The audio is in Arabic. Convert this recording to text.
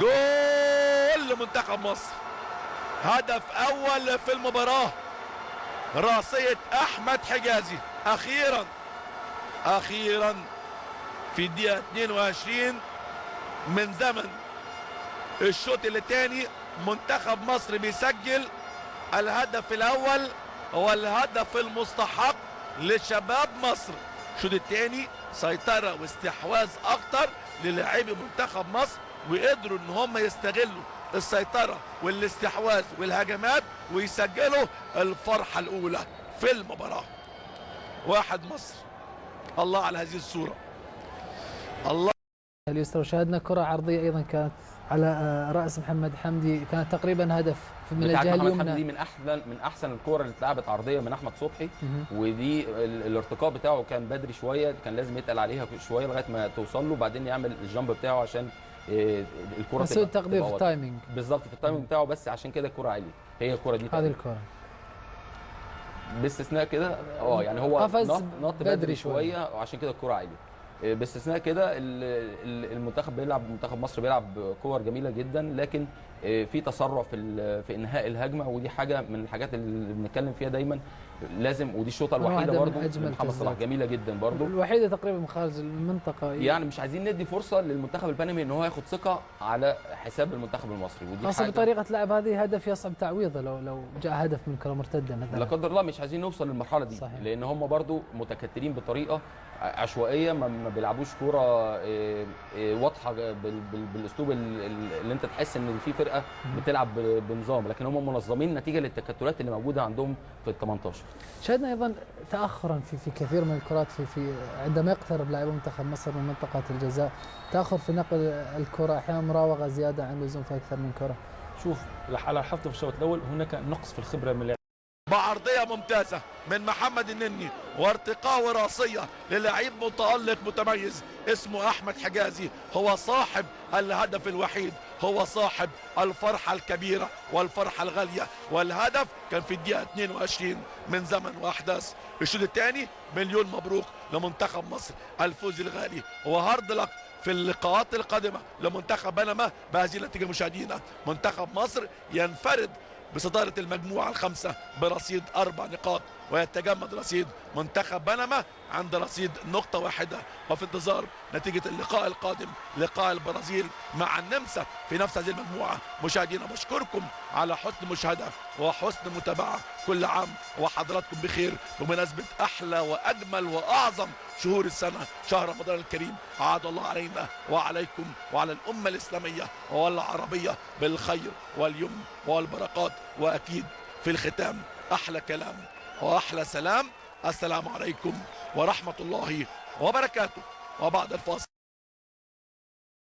جول لمنتخب مصر، هدف اول في المباراة، راسية احمد حجازي. اخيرا في الدقيقة 22 من زمن الشوط الثاني منتخب مصر بيسجل الهدف الاول، هو الهدف المستحق لشباب مصر. الشوط الثاني سيطرة واستحواذ اكتر للاعبي منتخب مصر، وقدروا ان هم يستغلوا السيطرة والاستحواذ والهجمات ويسجلوا الفرحة الاولى في المباراة. 1 مصر. الله على هذه الصورة، الله. اليسرى وشاهدنا كرة عرضية ايضا كانت على رأس محمد حمدي، كانت تقريبا هدف من الجهة اليمنى. محمد حمدي من احسن الكور اللي اتلعبت عرضيه من احمد صبحي، ودي الارتقاء بتاعه كان بدري شويه، كان لازم يتقل عليها شويه لغايه ما توصل له، بعدين يعمل الجامب بتاعه عشان الكره سوء التقدير في التايمنج. بالظبط في التايمنج بتاعه، بس عشان كده الكره عاليه. هي الكره دي هذه الكره باستثناء كده يعني هو نط بدري شويه وعشان كده الكره عاليه. باستثناء كده منتخب مصر بيلعب كور جميله جدا، لكن في تسرع في انهاء الهجمه، ودي حاجه من الحاجات اللي بنتكلم فيها دايما لازم. ودي الشوطه الوحيده برضو محمد صلاح جميله جدا برضو، الوحيده تقريبا من خارج المنطقه. يعني مش عايزين ندي فرصه للمنتخب البنمي ان هو ياخد ثقه على حساب المنتخب المصري، ودي خاصه بطريقه لعب هذه هدف يصعب تعويضه لو جاء هدف من كره مرتده مثلا. لا قدر الله مش عايزين نوصل للمرحله دي. صحيح. لان هم برضو متكتلين بطريقه عشوائيه، ما بيلعبوش كوره واضحه بالاسلوب اللي انت تحس ان في فرقه بتلعب بنظام، لكن هم منظمين نتيجه للتكتلات اللي موجوده عندهم في ال 18. شاهدنا ايضا تاخرا في كثير من الكرات في عندما يقترب لاعب منتخب مصر من منطقه الجزاء، تاخر في نقل الكره، احيانا مراوغه زياده عن اللزوم في اكثر من كره. شوف على لاحظت في الشوط الاول هناك نقص في الخبره من بعرضيه ممتازه من محمد النني وارتقاء وراسيه للاعب متالق متميز اسمه احمد حجازي، هو صاحب الهدف الوحيد، هو صاحب الفرحه الكبيره والفرحه الغاليه، والهدف كان في الدقيقه 22 من زمن واحداث الشوط الثاني. مليون مبروك لمنتخب مصر، الفوز الغالي وهارد لك في اللقاءات القادمه لمنتخب بنما بهذه النتيجه. مشاهدينا، منتخب مصر ينفرد بصدارة المجموعة الخامسة برصيد 4 نقاط، ويتجمد رصيد منتخب بنما عند رصيد نقطة واحدة، وفي انتظار نتيجة اللقاء القادم لقاء البرازيل مع النمسا في نفس هذه المجموعة. مشاهدينا بشكركم على حسن مشاهدة وحسن متابعة، كل عام وحضراتكم بخير بمناسبة أحلى وأجمل وأعظم شهور السنة، شهر رمضان الكريم. عاد الله علينا وعليكم وعلى الأمة الإسلامية والعربية بالخير واليمن والبركات، وأكيد في الختام أحلى كلام وأحلى سلام. السلام عليكم ورحمة الله وبركاته. وبعد الفاصل